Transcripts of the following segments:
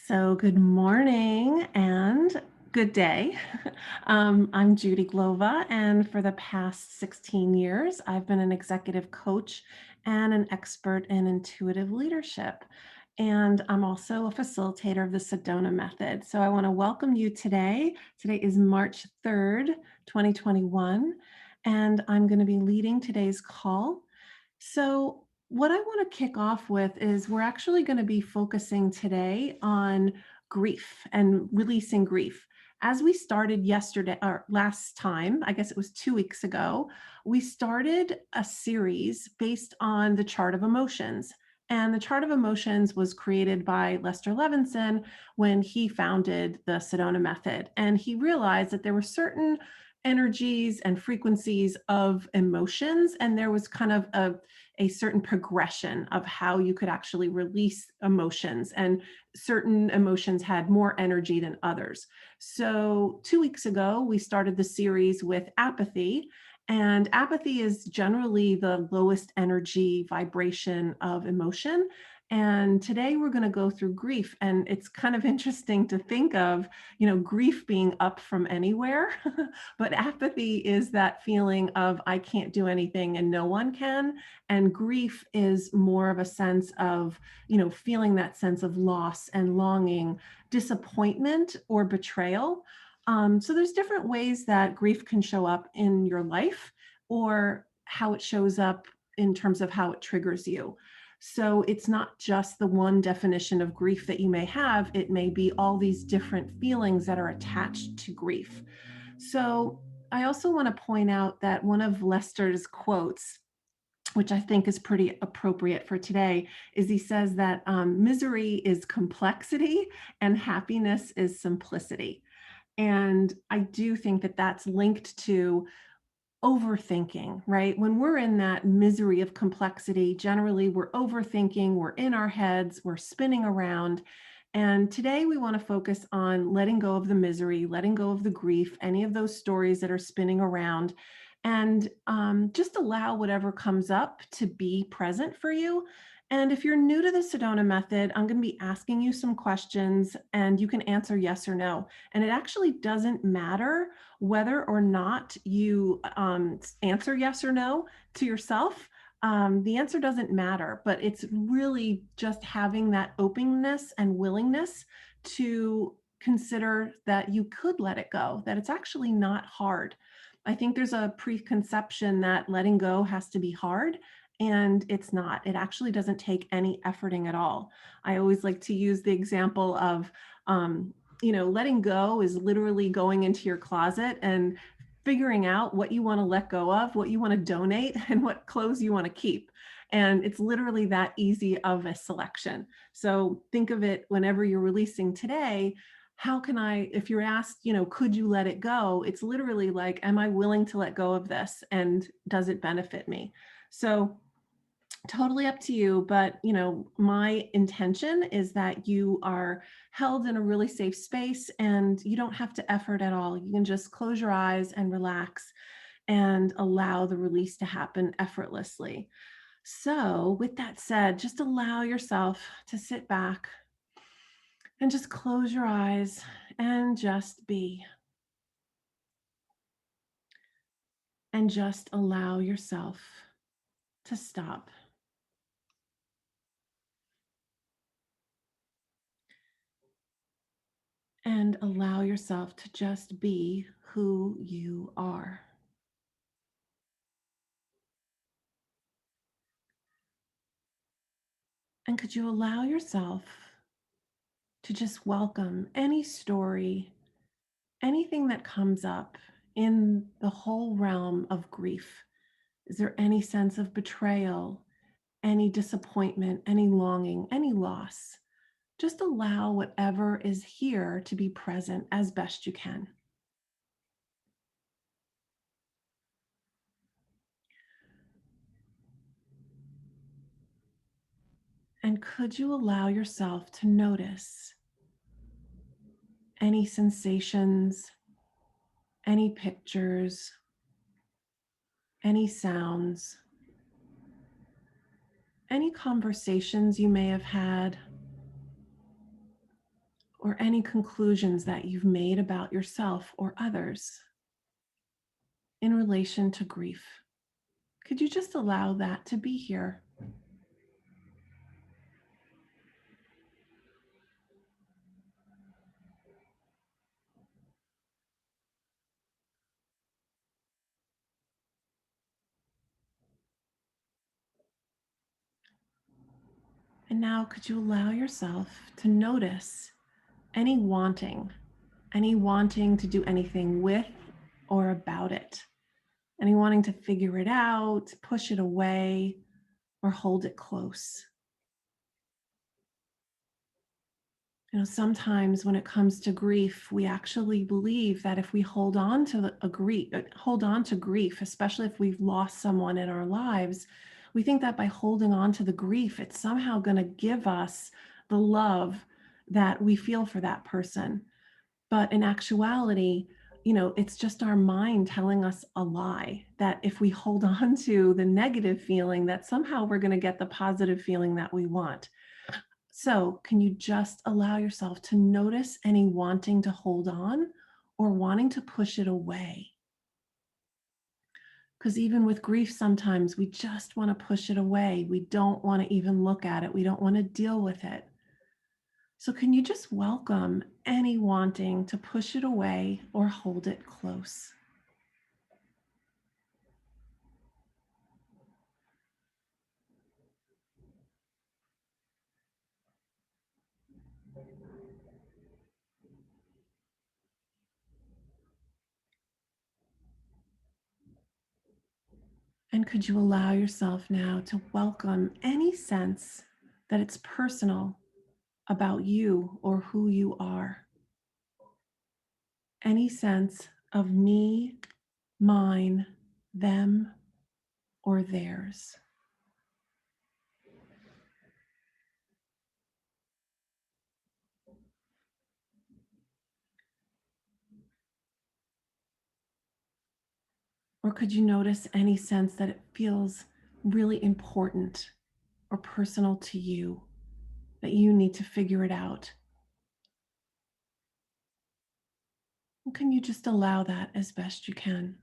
So, good morning and good day. I'm Judi Glova, and for the past 16 years, I've been an executive coach and an expert in intuitive leadership. And I'm also a facilitator of the Sedona method. So, I want to welcome you today. Today is March 3rd, 2021, and I'm going to be leading today's call. So, what I want to kick off with is we're actually going to be focusing today on grief and releasing grief. As we started yesterday or last time, I guess it was 2 weeks ago, we started a series based on the chart of emotions. And the chart of emotions was created by Lester Levinson when he founded the Sedona method. And he realized that there were certain energies and frequencies of emotions, and there was kind of a certain progression of how you could actually release emotions, and certain emotions had more energy than others. So 2 weeks ago, we started the series with apathy, and apathy is generally the lowest energy vibration of emotion. And today we're going to go through grief, and it's kind of interesting to think of, grief being up from anywhere. But apathy is that feeling of I can't do anything and no one can. And grief is more of a sense of, feeling that sense of loss and longing, disappointment or betrayal. So there's different ways that grief can show up in your life, or how it shows up in terms of how it triggers you. So it's not just the one definition of grief that you may have. It may be all these different feelings that are attached to grief. So I also want to point out that one of Lester's quotes, which I think is pretty appropriate for today, is he says that misery is complexity and happiness is simplicity. And I do think that that's linked to overthinking, right? When we're in that misery of complexity, generally we're overthinking, we're in our heads, we're spinning around. And today we want to focus on letting go of the misery, letting go of the grief, any of those stories that are spinning around, and just allow whatever comes up to be present for you. And if you're new to the Sedona method, I'm going to be asking you some questions and you can answer yes or no. And it actually doesn't matter whether or not you answer yes or no to yourself. The answer doesn't matter, but it's really just having that openness and willingness to consider that you could let it go, that it's actually not hard. I think there's a preconception that letting go has to be hard, and it's not. It actually doesn't take any efforting at all. I always like to use the example of, letting go is literally going into your closet and figuring out what you want to let go of, what you want to donate, and what clothes you want to keep. And it's literally that easy of a selection. So think of it whenever you're releasing today. How can I, if you're asked, could you let it go? It's literally like, am I willing to let go of this? And does it benefit me? So totally up to you, but my intention is that you are held in a really safe space and you don't have to effort at all. You can just close your eyes and relax and allow the release to happen effortlessly. So with that said, just allow yourself to sit back and just close your eyes and just be, and just allow yourself to stop and allow yourself to just be who you are. And could you allow yourself to just welcome any story, anything that comes up in the whole realm of grief? Is there any sense of betrayal, any disappointment, any longing, any loss? Just allow whatever is here to be present as best you can. And could you allow yourself to notice any sensations, any pictures, any sounds, any conversations you may have had, or any conclusions that you've made about yourself or others in relation to grief. Could you just allow that to be here? And now, could you allow yourself to notice any wanting to do anything with or about it, any wanting to figure it out, push it away, or hold it close? Sometimes when it comes to grief, we actually believe that if we hold on to hold on to grief, especially if we've lost someone in our lives, we think that by holding on to the grief, it's somehow going to give us the love that we feel for that person. But in actuality, it's just our mind telling us a lie that if we hold on to the negative feeling, that somehow we're going to get the positive feeling that we want. So, can you just allow yourself to notice any wanting to hold on or wanting to push it away? Because even with grief, sometimes we just want to push it away. We don't want to even look at it. We don't want to deal with it. So, can you just welcome any wanting to push it away or hold it close? And could you allow yourself now to welcome any sense that it's personal about you or who you are? Any sense of me, mine, them, or theirs? Or could you notice any sense that it feels really important or personal to you, that you need to figure it out? And can you just allow that as best you can?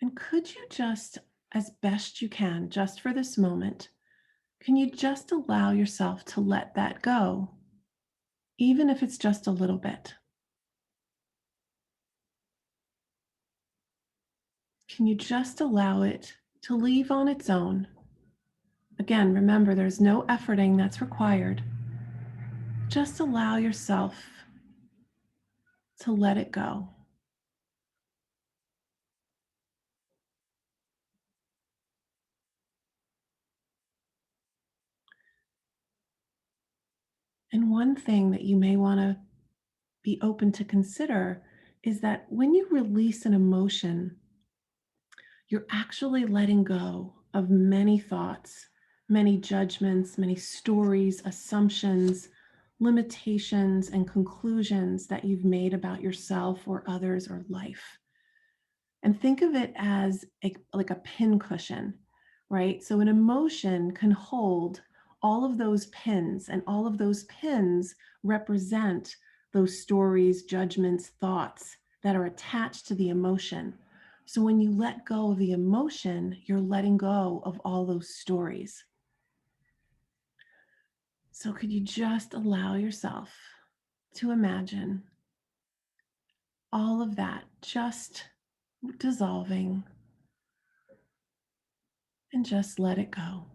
And could you just, as best you can, just for this moment, can you just allow yourself to let that go, even if it's just a little bit? Can you just allow it to leave on its own? Again, remember, there's no efforting that's required. Just allow yourself to let it go. And one thing that you may want to be open to consider is that when you release an emotion, you're actually letting go of many thoughts, many judgments, many stories, assumptions, limitations, and conclusions that you've made about yourself or others or life. And think of it as like a pin cushion, right? So an emotion can hold all of those pins, and all of those pins represent those stories, judgments, thoughts that are attached to the emotion. So when you let go of the emotion, you're letting go of all those stories. So could you just allow yourself to imagine all of that just dissolving and just let it go?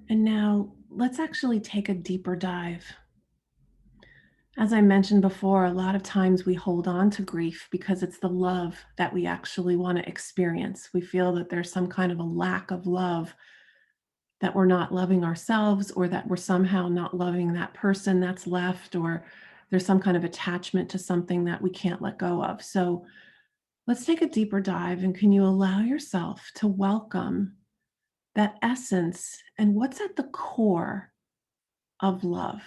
And now let's actually take a deeper dive. As I mentioned before, a lot of times we hold on to grief because it's the love that we actually want to experience. We feel that there's some kind of a lack of love, that we're not loving ourselves, or that we're somehow not loving that person that's left, or there's some kind of attachment to something that we can't let go of. So let's take a deeper dive. And can you allow yourself to welcome that essence and what's at the core of love?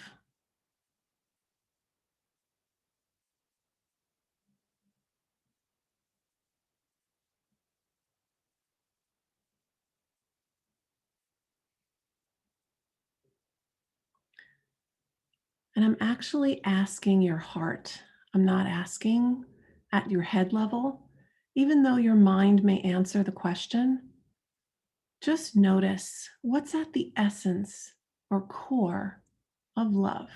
And I'm actually asking your heart. I'm not asking at your head level. Even though your mind may answer the question, just notice what's at the essence or core of love.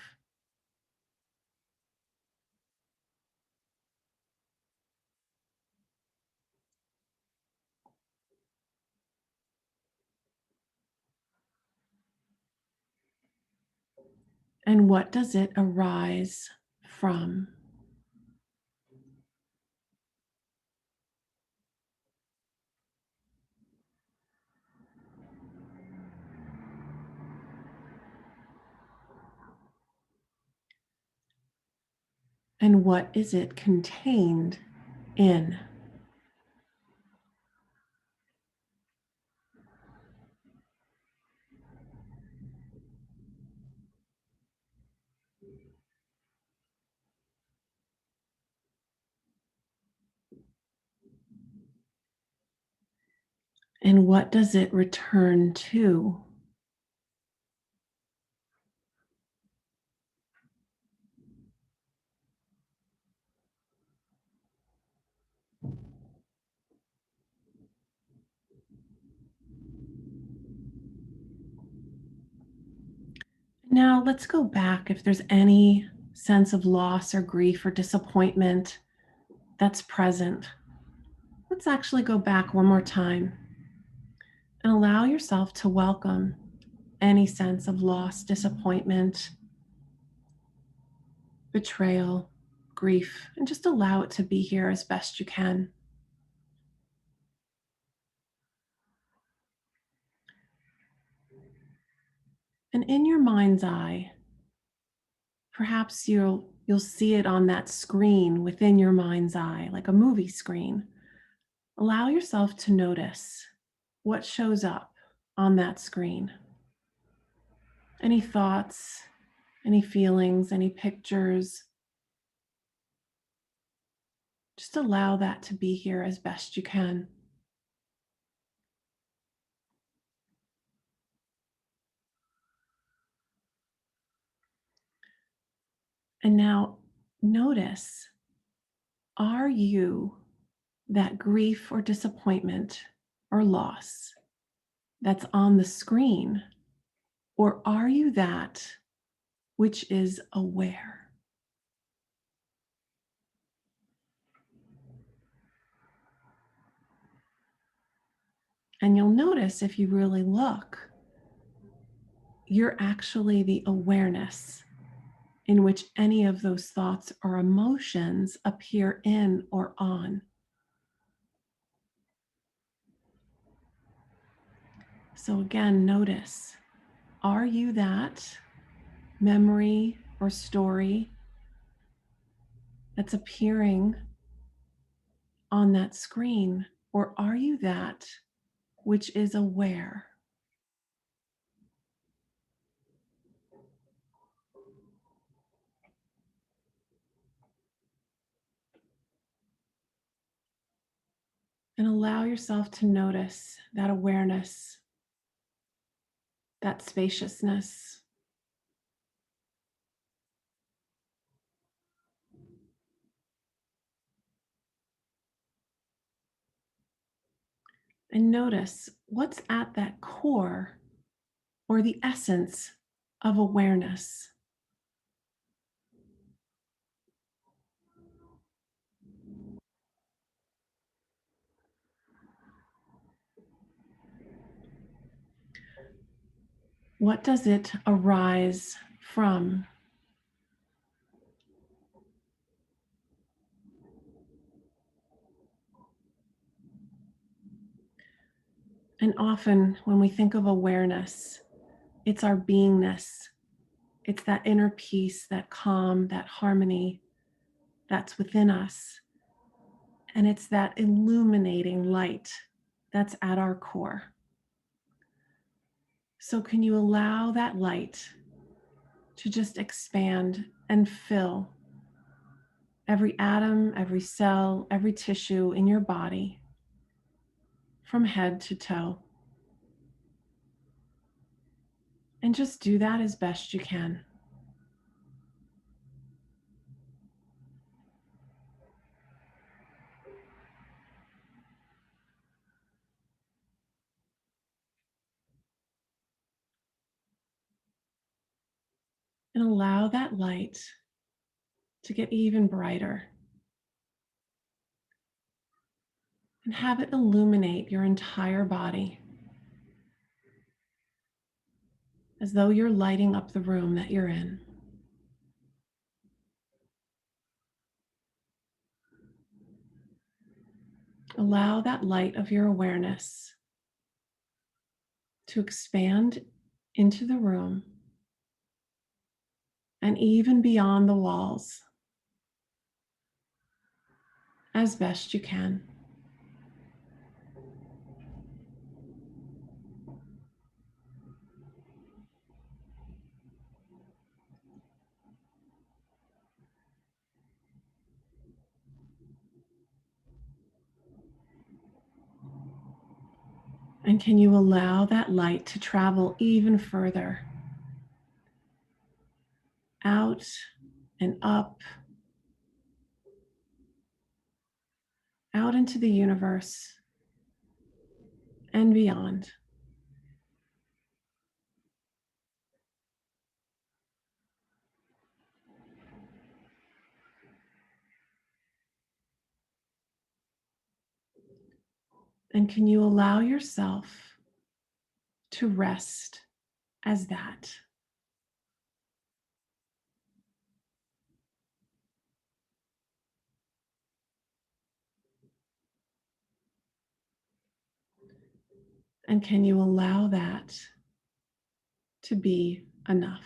And what does it arise from? And what is it contained in? And what does it return to? Now, let's go back if there's any sense of loss or grief or disappointment that's present. Let's actually go back one more time and allow yourself to welcome any sense of loss, disappointment, betrayal, grief, and just allow it to be here as best you can. And in your mind's eye, perhaps you'll see it on that screen within your mind's eye, like a movie screen. Allow yourself to notice what shows up on that screen. Any thoughts, any feelings, any pictures. Just allow that to be here as best you can. And now notice, are you that grief or disappointment or loss that's on the screen? Or are you that which is aware? And you'll notice if you really look, you're actually the awareness in which any of those thoughts or emotions appear in or on. So again, notice, are you that memory or story that's appearing on that screen? Or are you that which is aware? And allow yourself to notice that awareness, that spaciousness. And notice what's at that core or the essence of awareness. What does it arise from? And often when we think of awareness, it's our beingness, It's that inner peace, that calm, that harmony that's within us. And it's that illuminating light that's at our core. So, can you allow that light to just expand and fill every atom, every cell, every tissue in your body from head to toe? And just do that as best you can. And allow that light to get even brighter and have it illuminate your entire body as though you're lighting up the room that you're in. Allow that light of your awareness to expand into the room and even beyond the walls as best you can. And can you allow that light to travel even further out and up, out into the universe and beyond? And can you allow yourself to rest as that? And can you allow that to be enough?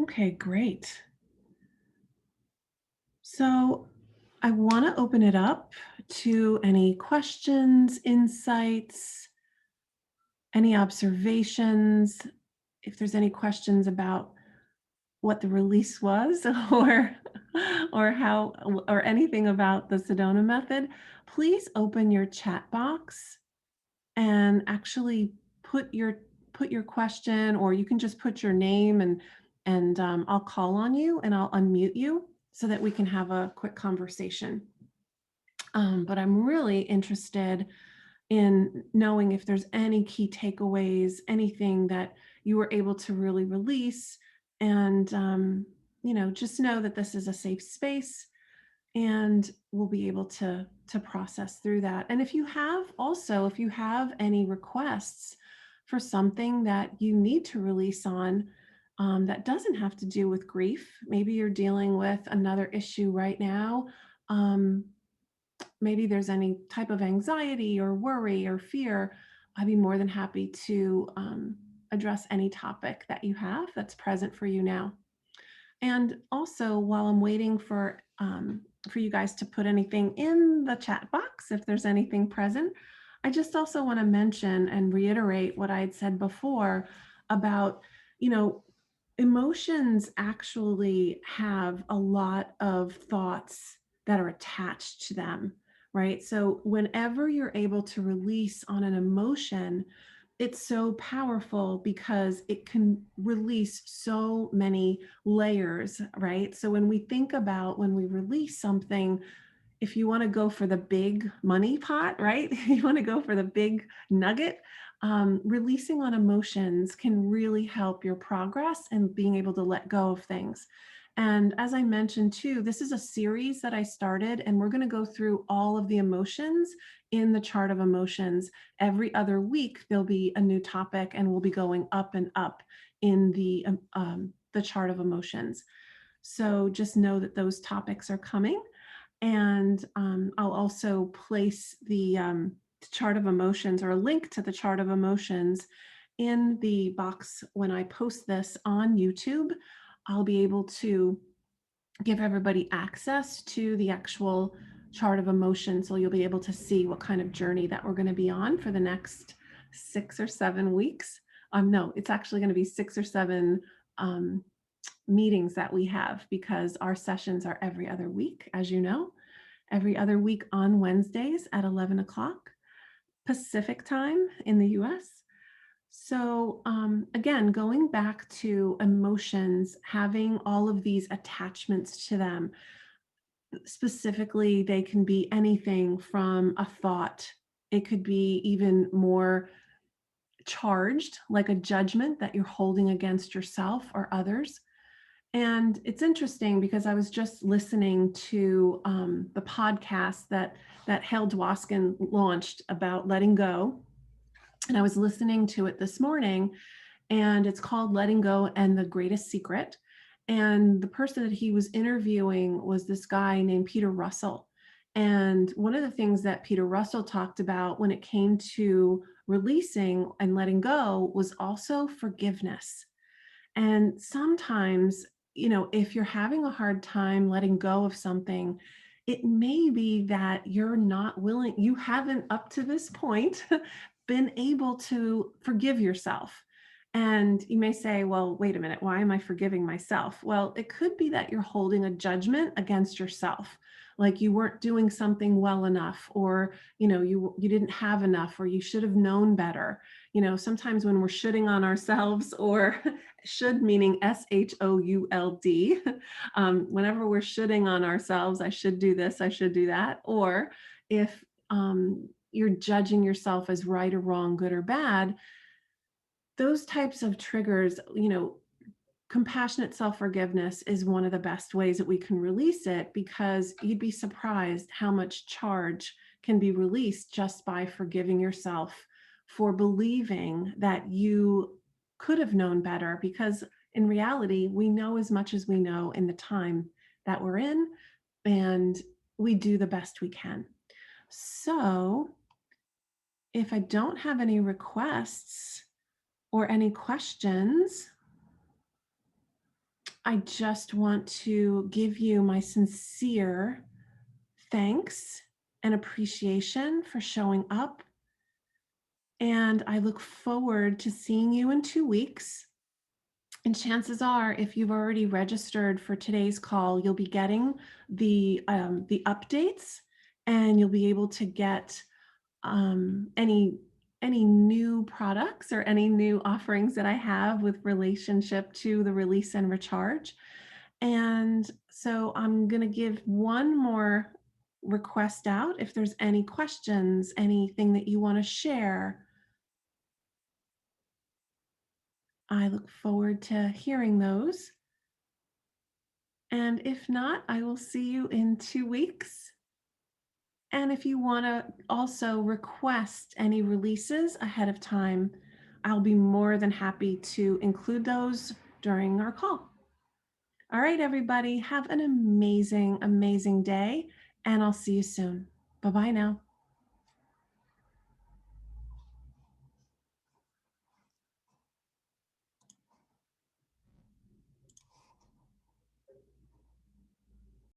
Okay, great. So I want to open it up to any questions, insights, any observations. If there's any questions about what the release was or how or anything about the Sedona method, please open your chat box and actually put your put your question, or you can just put your name and I'll call on you and I'll unmute you so that we can have a quick conversation. But I'm really interested in knowing if there's any key takeaways, anything that you were able to really release, and just know that this is a safe space and we'll be able to process through that. And if you have any requests for something that you need to release on, that doesn't have to do with grief, maybe you're dealing with another issue right now. um, Maybe there's any type of anxiety or worry or fear, I'd be more than happy to address any topic that you have that's present for you now. And also, while I'm waiting for you guys to put anything in the chat box, if there's anything present, I just also want to mention and reiterate what I had said before about, you know, emotions actually have a lot of thoughts that are attached to them, right? So whenever you're able to release on an emotion, it's so powerful because it can release so many layers, right? So when we release something, if you want to go for the big money pot, right? You want to go for the big nugget. Releasing on emotions can really help your progress and being able to let go of things. And as I mentioned too, this is a series that I started, and we're going to go through all of the emotions in the chart of emotions. Every other week, there'll be a new topic, and we'll be going up and up in the chart of emotions. So just know that those topics are coming. And I'll also place the chart of emotions, or a link to the chart of emotions, in the box when I post this on YouTube. I'll be able to give everybody access to the actual chart of emotions. So you'll be able to see what kind of journey that we're going to be on for the next 6 or 7 weeks. No, it's actually going to be 6 or 7 um, meetings that we have, because our sessions are every other week, as you know, every other week on Wednesdays at 11 o'clock Pacific time in the US. So, again, going back to emotions, having all of these attachments to them, specifically, they can be anything from a thought. It could be even more charged, like a judgment that you're holding against yourself or others. And it's interesting because I was just listening to the podcast that Hal Dwoskin launched about letting go, and I was listening to it this morning, and it's called Letting Go and the Greatest Secret. And the person that he was interviewing was this guy named Peter Russell. And one of the things that Peter Russell talked about when it came to releasing and letting go was also forgiveness. And sometimes, if you're having a hard time letting go of something, it may be that you're not willing, you haven't up to this point been able to forgive yourself. And you may say, well, wait a minute, why am I forgiving myself? Well, it could be that you're holding a judgment against yourself, like you weren't doing something well enough, or you didn't have enough, or you should have known better. Sometimes when we're shitting on ourselves, or should meaning SHOULD, whenever we're shitting on ourselves, I should do this, I should do that. Or if you're judging yourself as right or wrong, good or bad, those types of triggers, compassionate self-forgiveness is one of the best ways that we can release it, because you'd be surprised how much charge can be released just by forgiving yourself for believing that you could have known better. Because in reality, we know as much as we know in the time that we're in, and we do the best we can. So if I don't have any requests or any questions, I just want to give you my sincere thanks and appreciation for showing up. And I look forward to seeing you in 2 weeks. And chances are, if you've already registered for today's call, you'll be getting the updates, and you'll be able to get any new products or any new offerings that I have with relationship to the release and recharge. And so I'm going to give one more request out. If there's any questions, anything that you want to share, I look forward to hearing those. And if not, I will see you in 2 weeks. And if you want to also request any releases ahead of time, I'll be more than happy to include those during our call. All right, everybody, have an amazing, amazing day, and I'll see you soon. Bye-bye now.